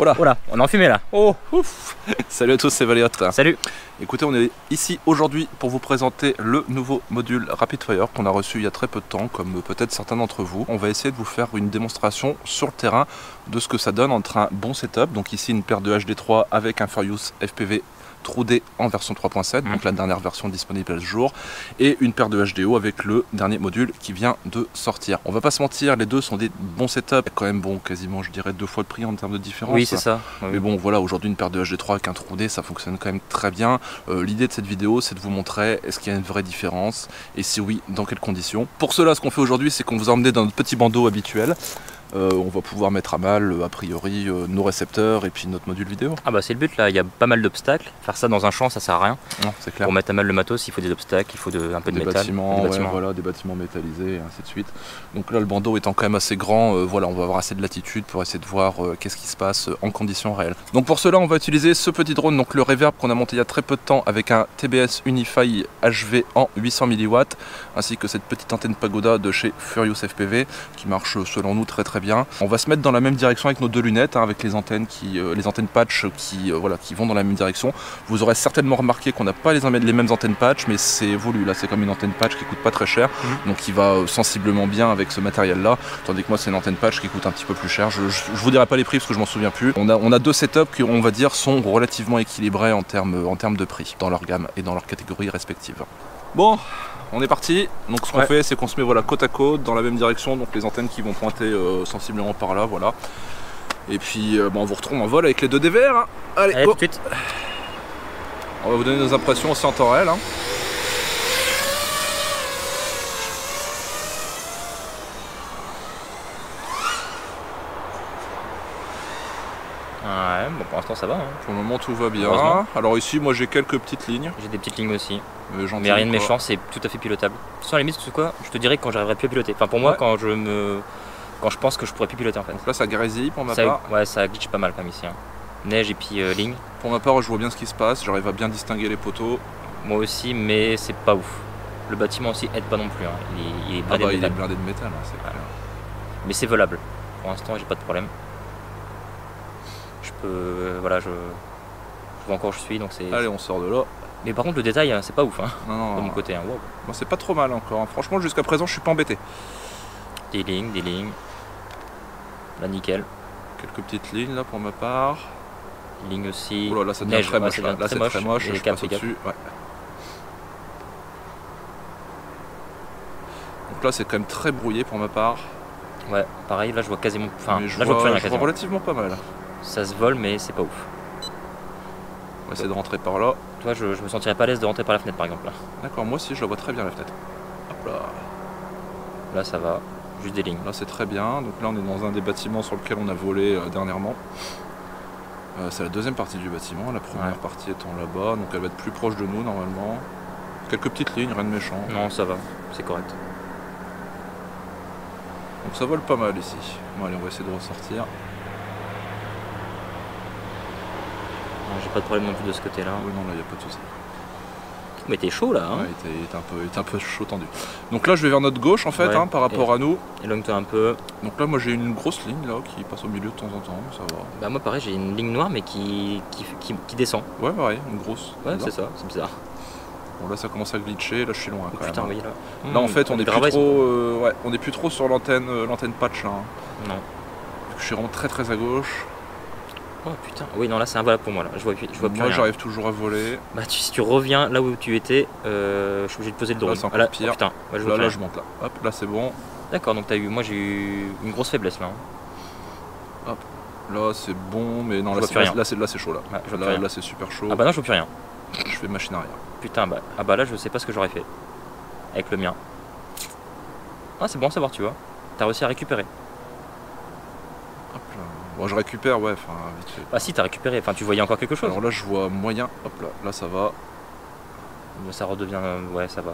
Oh là, on est en fumée là. oh, ouf. Salut à tous, c'est Valéot. Salut. Écoutez, on est ici aujourd'hui pour vous présenter le nouveau module Rapidfire qu'on a reçu il y a très peu de temps, comme peut-être certains d'entre vous. On va essayer de vous faire une démonstration sur le terrain de ce que ça donne entre un bon setup, donc ici une paire de HD3 avec un Furious FPV True D en version 3.7, donc la dernière version disponible à ce jour, et une paire de HDO avec le dernier module qui vient de sortir. On va pas se mentir, les deux sont des bons setups, quand même bon, quasiment je dirais 2 fois le prix en termes de différence. Oui, c'est ça. Oui. Mais bon, voilà, aujourd'hui une paire de HD3 avec un True D, ça fonctionne quand même très bien. L'idée de cette vidéo, c'est de vous montrer est-ce qu'il y a une vraie différence, et si oui, dans quelles conditions. Pour cela, ce qu'on fait aujourd'hui, c'est qu'on vous a emmené dans notre petit bandeau habituel. On va pouvoir mettre à mal, a priori, nos récepteurs et puis notre module vidéo. Ah bah c'est le but là, il y a pas mal d'obstacles. Faire ça dans un champ, ça sert à rien. Non, c'est clair. Pour mettre à mal le matos, il faut des obstacles, il faut un peu de des métal. Bâtiments, des bâtiments. Ouais, voilà, des bâtiments métallisés et ainsi de suite. Donc là, le bandeau étant quand même assez grand, voilà, on va avoir assez de latitude pour essayer de voir qu'est-ce qui se passe en conditions réelles. Donc pour cela, on va utiliser ce petit drone, donc le Reverb qu'on a monté il y a très peu de temps avec un TBS Unify HV en 800 mW, ainsi que cette petite antenne Pagoda de chez Furious FPV qui marche selon nous très bien. On va se mettre dans la même direction avec nos deux lunettes, avec les antennes patch qui vont dans la même direction. Vous aurez certainement remarqué qu'on n'a pas les mêmes antennes patch, mais c'est voulu. Là, c'est comme une antenne patch qui coûte pas très cher, donc qui va sensiblement bien avec ce matériel-là. Tandis que moi, c'est une antenne patch qui coûte un petit peu plus cher. Je vous dirai pas les prix parce que je m'en souviens plus. On a deux setups qui, on va dire, sont relativement équilibrés en termes de prix dans leur gamme et dans leur catégorie respective. Bon, on est parti. Donc ce qu'on fait, c'est qu'on se met voilà, côte à côte dans la même direction, donc les antennes qui vont pointer sensiblement par là, voilà. Et puis on vous retrouve en vol avec les deux DVR. Hein. Allez, tout de suite. On va vous donner nos impressions aussi en temps réel. Hein. Ouais, bon pour l'instant ça va. Hein. Pour le moment tout va bien. Alors ici moi j'ai quelques petites lignes. J'ai des petites lignes aussi. Mais rien de méchant, c'est tout à fait pilotable. Sans limite, tu sais quoi, je te dirais quand j'arriverai plus à piloter. Enfin pour moi quand je pense que je pourrais plus piloter en fait. Donc là ça grésille pour ma part. Ouais, ça glitch pas mal comme ici. Hein. Neige et puis ligne. Pour ma part je vois bien ce qui se passe, j'arrive à bien distinguer les poteaux. Moi aussi, mais c'est pas ouf. Le bâtiment aussi aide pas non plus. Hein. Il est blindé de métal. Il est blindé de métal, hein, c'est clair. Mais c'est volable. Pour l'instant j'ai pas de problème. Je peux. Voilà, je vois encore où je suis donc c'est. Allez on sort de là. Mais par contre le détail c'est pas ouf hein, non, de mon côté. Hein. Wow. Moi c'est pas trop mal encore. Hein. Franchement jusqu'à présent je suis pas embêté. Des lignes. Là nickel. Quelques petites lignes là pour ma part. Ligne aussi. Oh là, là ça devient très moche. Là c'est très moche. Je passe au-dessus. Ouais. Donc là c'est quand même très brouillé pour ma part. Ouais, pareil, là je vois quasiment. Enfin, mais je là je vois plus rien quasiment. Relativement pas mal. Ça se vole mais c'est pas ouf. On va essayer de rentrer par là. Toi je me sentirais pas à l'aise de rentrer par la fenêtre par exemple là. D'accord, moi aussi je la vois très bien la fenêtre. Hop là. Là ça va, juste des lignes. Là c'est très bien, donc là on est dans un des bâtiments sur lequel on a volé dernièrement. C'est la deuxième partie du bâtiment, la première partie étant là-bas, donc elle va être plus proche de nous normalement. Quelques petites lignes, rien de méchant. Non ça va, c'est correct. Donc ça vole pas mal ici. Bon allez on va essayer de ressortir. J'ai pas de problème non plus de ce côté là. Oui non là il n'y a pas de souci. Mais t'es chaud là hein. Ouais, il était un peu chaud tendu. Donc là je vais vers notre gauche en fait hein, par rapport à nous. Éloigne-toi un peu. Donc là moi j'ai une grosse ligne là qui passe au milieu de temps en temps, ça va. Bah moi pareil j'ai une ligne noire mais qui descend. Ouais pareil, une grosse. Ouais c'est ça, c'est bizarre. Bon là ça commence à glitcher, là je suis loin quand putain, même. oui là. Là en fait on est plus trop sur l'antenne patch là. Hein. Non. Je suis vraiment très à gauche. Oh putain, oui non là c'est involable pour moi là, je vois plus moi j'arrive toujours à voler. Bah si tu reviens là où tu étais, je suis obligé de poser le drone. Là c'est encore pire. Oh, putain, là je monte là. Hop, là c'est bon. D'accord, donc moi j'ai eu une grosse faiblesse là. Hein. Hop, là c'est bon, mais non là c'est chaud là. Ouais, là c'est super chaud. Ah bah non je vois plus rien. Je fais machine arrière. Putain bah là je sais pas ce que j'aurais fait avec le mien. Ah c'est bon à savoir tu vois. T'as réussi à récupérer. Hop là. Bon je récupère vite fait. Ah si t'as récupéré, enfin tu voyais encore quelque chose. Alors là je vois moyen, hop là ça va. Ça redevient, ouais ça va.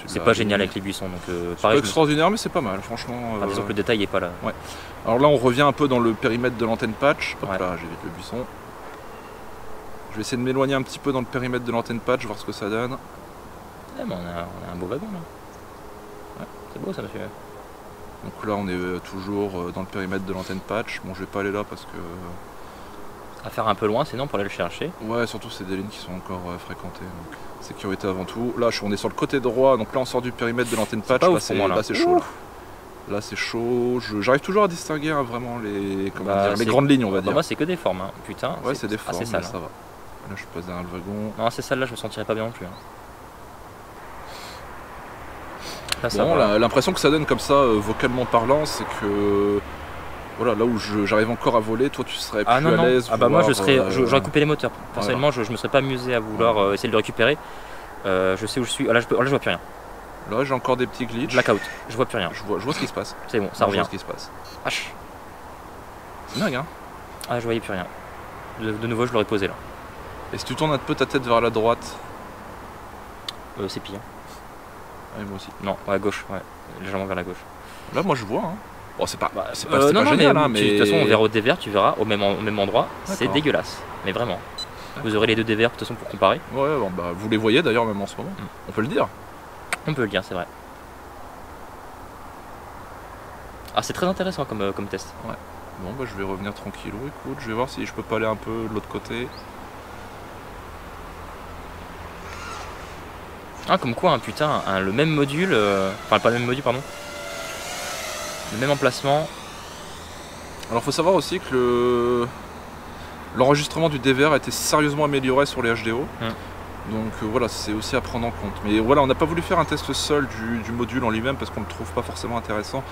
C'est pas pas génial avec les buissons donc c'est pas extraordinaire mais c'est pas mal franchement. Disons que le détail est pas là. Ouais. Alors là on revient un peu dans le périmètre de l'antenne patch. Hop là j'évite le buisson. Je vais essayer de m'éloigner un petit peu dans le périmètre de l'antenne patch, voir ce que ça donne. Ouais, mais on a un beau wagon là. Ouais, c'est beau ça monsieur. Donc là on est toujours dans le périmètre de l'antenne patch. Bon je vais pas aller là parce que... À faire un peu loin sinon pour aller le chercher. Ouais surtout c'est des lignes qui sont encore fréquentées. Donc sécurité avant tout. Là on est sur le côté droit, donc là on sort du périmètre de l'antenne patch. Là c'est chaud. Là c'est chaud, j'arrive toujours à distinguer vraiment les grandes lignes on va dire. Moi c'est que des formes, hein. Putain. Ouais c'est des formes, sale, mais ça va. Là je passe derrière le wagon. Non c'est celle là je me sentirais pas bien non plus. Hein. Là, bon, l'impression que ça donne comme ça, vocalement parlant, c'est que voilà, là où j'arrive encore à voler, toi tu serais plus à l'aise. Ah bah moi j'aurais coupé les moteurs. Personnellement je me serais pas amusé à vouloir essayer de le récupérer. Je sais où je suis, là je vois plus rien. Là j'ai encore des petits glitches. Blackout, je vois plus rien. Je vois ce qui se passe. C'est bon, ça revient. Je vois ce qui se passe. H. C'est dingue hein. Ah je voyais plus rien. De nouveau je l'aurais posé là. Et si tu tournes un peu ta tête vers la droite? C'est pire. Ouais, moi aussi. Non, à gauche, ouais. Légèrement vers la gauche. Là moi je vois hein. Bon c'est pas, non, génial hein, mais... De toute façon on verra au DVR, tu verras au même endroit, c'est dégueulasse. Mais vraiment. Vous aurez les deux DVR de toute façon pour comparer. Ouais bon, bah vous les voyez d'ailleurs même en ce moment. On peut le dire. On peut le dire, c'est vrai. Ah c'est très intéressant comme test. Ouais. Bon bah je vais revenir tranquillou, écoute, je vais voir si je peux pas aller un peu de l'autre côté. Ah comme quoi, hein, putain, le même module, enfin pas le même module pardon, le même emplacement. Alors faut savoir aussi que l'enregistrement du DVR a été sérieusement amélioré sur les HDO. Donc voilà, c'est aussi à prendre en compte. Mais voilà, on n'a pas voulu faire un test seul du module en lui-même parce qu'on ne le trouve pas forcément intéressant.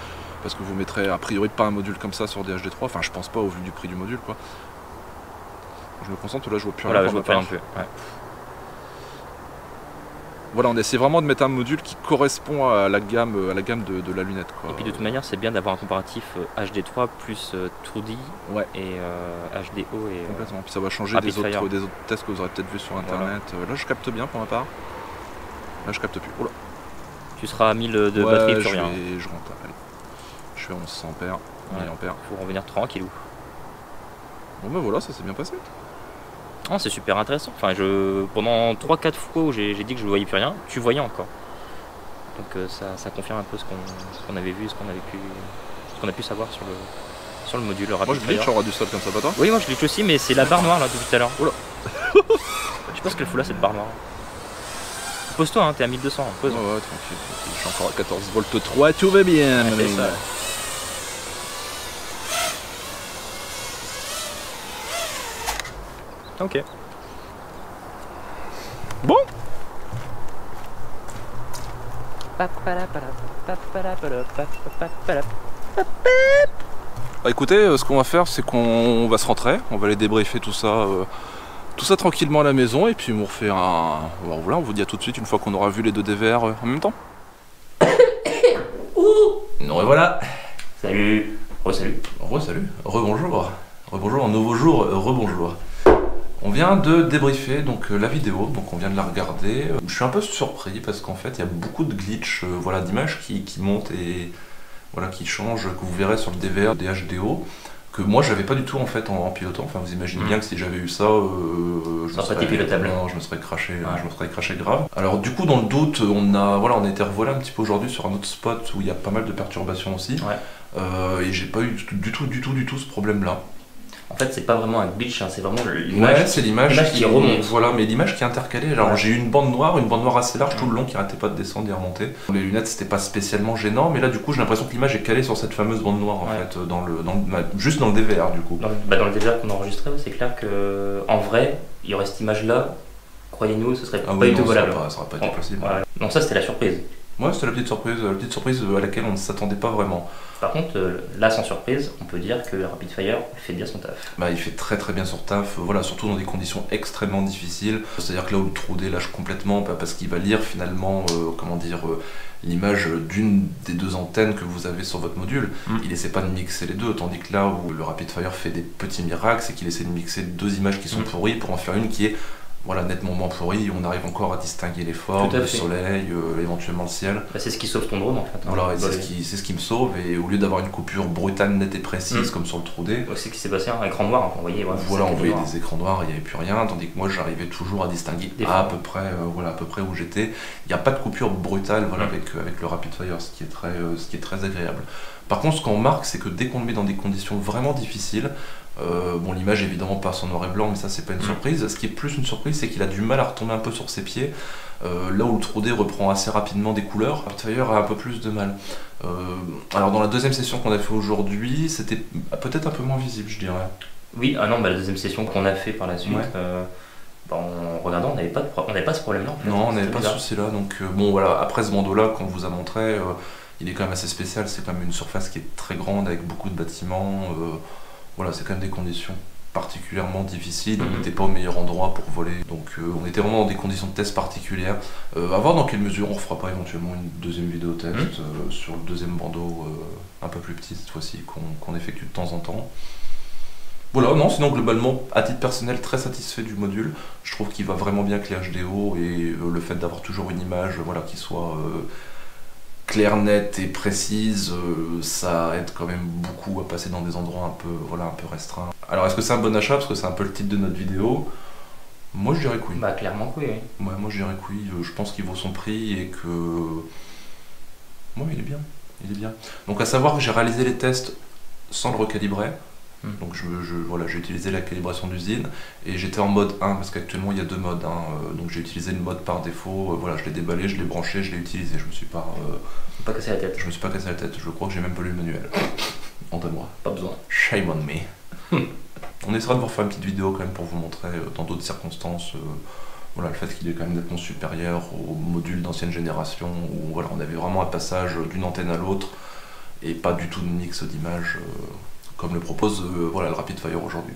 Parce que vous mettrez a priori pas un module comme ça sur des HD3. Enfin, je pense pas au vu du prix du module quoi. Je me concentre, là je vois plus rien. Voilà, je vois pas non plus. Ouais. Voilà, on essaie vraiment de mettre un module qui correspond à la gamme de la lunette quoi. Et puis de toute manière, c'est bien d'avoir un comparatif HD3 plus 2D et HDO et complètement. Puis ça va changer des autres tests que vous aurez peut-être vu sur internet. Voilà. Là je capte bien pour ma part. Là je capte plus. Oula. Tu seras à 1000 de batterie, plus rien. Je rentre. Allez. Je fais 1100 ampères, 1000 ampères. Faut revenir tranquillou. Bon bah voilà, ça s'est bien passé. Oh, c'est super intéressant. Enfin, pendant 3-4 fois où j'ai dit que je ne voyais plus rien, tu voyais encore. Donc ça confirme un peu ce qu'on avait vu, ce qu'on a pu savoir sur le module. Moi je glitch, j'aurai du sol comme ça, pas toi? Oui, moi je glitch aussi, mais c'est la barre noire là depuis tout à l'heure. Oula. Je sais pas ce qu'elle fout là cette barre noire. Pose-toi, hein, t'es à 1200. Pose. Ouais, tranquille. Je suis encore à 14 volts 3, tout va bien. Ça. Ok. Bon. Bah écoutez, ce qu'on va faire, c'est qu'on va se rentrer, on va aller débriefer tout ça tranquillement à la maison, et puis on refait un... Voilà, on vous dit à tout de suite une fois qu'on aura vu les deux DVR en même temps. Non et voilà. Salut. Re-salut. Re-salut. Re-bonjour. Re-bonjour, un nouveau jour, re-bonjour. On vient de débriefer donc la vidéo, donc on vient de la regarder. Je suis un peu surpris parce qu'en fait il y a beaucoup de glitch d'images qui montent et voilà, qui changent, que vous verrez sur le DVR des HDO, que moi j'avais pas du tout en fait en pilotant. Enfin vous imaginez bien que si j'avais eu ça, je me serais craché grave. Alors du coup dans le doute, on a été revolé un petit peu aujourd'hui sur un autre spot où il y a pas mal de perturbations aussi. Et j'ai pas eu du tout ce problème là. En fait, c'est pas vraiment un glitch, hein, c'est vraiment l'image. Ouais, c'est l'image qui remonte. Voilà, mais l'image qui est intercalée. Alors j'ai eu une bande noire assez large tout le long qui arrêtait pas de descendre et remonter. Les lunettes c'était pas spécialement gênant, mais là du coup j'ai l'impression que l'image est calée sur cette fameuse bande noire en fait, juste dans le DVR du coup. Dans le DVR qu'on a enregistré, c'est clair que en vrai, il y aurait cette image là. Croyez-nous, ce serait pas du tout volable. Ça aurait pas été possible. Voilà. Donc ça c'était la surprise. Ouais, c'était la petite surprise à laquelle on ne s'attendait pas vraiment. Par contre, là sans surprise, on peut dire que le Rapid Fire fait bien son taf. Bah, il fait très bien son taf, voilà, surtout dans des conditions extrêmement difficiles. C'est-à-dire que là où le True-D lâche complètement, parce qu'il va lire finalement, l'image d'une des deux antennes que vous avez sur votre module. Il essaie pas de mixer les deux, tandis que là où le Rapid Fire fait des petits miracles, c'est qu'il essaie de mixer deux images qui sont pourries pour en faire une qui est nettement moins pourri, on arrive encore à distinguer les formes, le soleil, éventuellement le ciel. Bah, c'est ce qui sauve ton drone en fait. Voilà, c'est ce qui me sauve, et au lieu d'avoir une coupure brutale, nette et précise comme sur le True-D. C'est ce qui s'est passé, un écran noir, on voyait. Voilà, on voyait des écrans noirs, il n'y avait plus rien, tandis que moi j'arrivais toujours à distinguer à peu près où j'étais. Il n'y a pas de coupure brutale avec le Rapid Fire, ce qui est très agréable. Par contre, ce qu'on remarque, c'est que dès qu'on le met dans des conditions vraiment difficiles, bon, l'image évidemment passe en noir et blanc, mais ça c'est pas une surprise. Ce qui est plus une surprise, c'est qu'il a du mal à retomber un peu sur ses pieds. Là où le 3D reprend assez rapidement des couleurs, Rapid Fire a un peu plus de mal. Alors dans la deuxième session qu'on a fait aujourd'hui, c'était peut-être un peu moins visible, je dirais. Oui, ah non, la deuxième session qu'on a fait par la suite, en regardant, on n'avait pas ce problème-là en fait. Non, on n'avait pas ce souci-là. Donc bon voilà, après ce bandeau-là qu'on vous a montré, il est quand même assez spécial. C'est quand même une surface qui est très grande avec beaucoup de bâtiments. Voilà, c'est quand même des conditions particulièrement difficiles. On n'était pas au meilleur endroit pour voler, donc on était vraiment dans des conditions de test particulières. À voir dans quelle mesure on fera pas éventuellement une deuxième vidéo test sur le deuxième bandeau un peu plus petit cette fois-ci qu'on effectue de temps en temps. Voilà, non, sinon globalement, à titre personnel, très satisfait du module. Je trouve qu'il va vraiment bien avec les HDO et le fait d'avoir toujours une image voilà, qui soit claire, nette et précise, ça aide quand même beaucoup à passer dans des endroits un peu restreints. Alors est-ce que c'est un bon achat, parce que c'est un peu le titre de notre vidéo? Moi je dirais que oui. Bah clairement que oui. Ouais, moi je dirais que oui, je pense qu'il vaut son prix et que... Bon, il est bien, il est bien. Donc à savoir que j'ai réalisé les tests sans le recalibrer. Donc voilà, j'ai utilisé la calibration d'usine et j'étais en mode 1 parce qu'actuellement il y a deux modes. Donc j'ai utilisé le mode par défaut, voilà, je l'ai déballé, je l'ai branché, je l'ai utilisé. Je me suis pas cassé la tête. Je me suis pas cassé la tête, je crois que j'ai même pas lu le manuel. Honte à moi. Pas besoin. Shame on me. On essaiera de vous refaire une petite vidéo quand même pour vous montrer dans d'autres circonstances voilà, le fait qu'il est quand même nettement supérieur aux modules d'ancienne génération où voilà, on avait vraiment un passage d'une antenne à l'autre et pas du tout de mix d'image. Comme le propose voilà, le Rapid Fire aujourd'hui.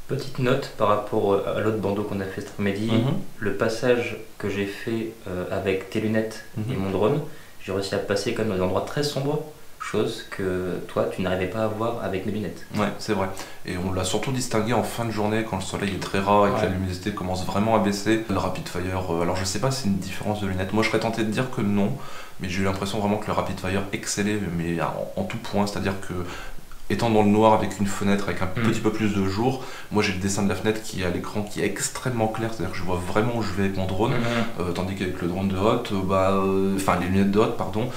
Petite note par rapport à l'autre bandeau qu'on a fait cet après-midi, le passage que j'ai fait avec tes lunettes et mon drone, j'ai réussi à passer quand même dans des endroits très sombres, chose que toi tu n'arrivais pas à voir avec mes lunettes. Ouais, c'est vrai. Et on l'a surtout distingué en fin de journée quand le soleil est très rare et que la luminosité commence vraiment à baisser. Le Rapid Fire, alors je sais pas si c'est une différence de lunettes. Moi je serais tenté de dire que non, mais j'ai eu l'impression vraiment que le Rapid Fire excellait mais en tout point, c'est-à-dire que étant dans le noir avec une fenêtre avec un petit peu plus de jour, moi j'ai le dessin de la fenêtre qui est à l'écran qui est extrêmement clair, c'est-à-dire que je vois vraiment où je vais avec mon drone, tandis qu'avec le drone de Hot, enfin les lunettes de Hot, pardon,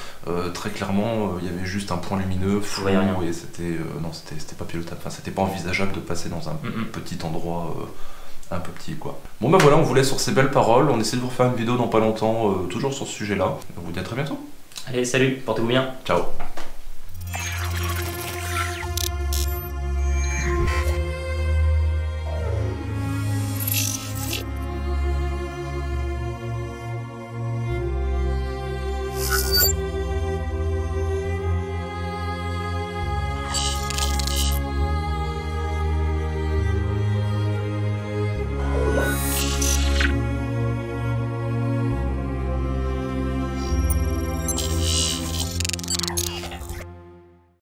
très clairement il y avait juste un point lumineux, flou, et c'était non, c'était pas pilotable, enfin c'était pas envisageable de passer dans un petit endroit un peu petit quoi. Bon bah voilà, on vous laisse sur ces belles paroles, on essaie de vous refaire une vidéo dans pas longtemps, toujours sur ce sujet-là. On vous dit à très bientôt. Allez, salut, portez-vous bien. Ciao.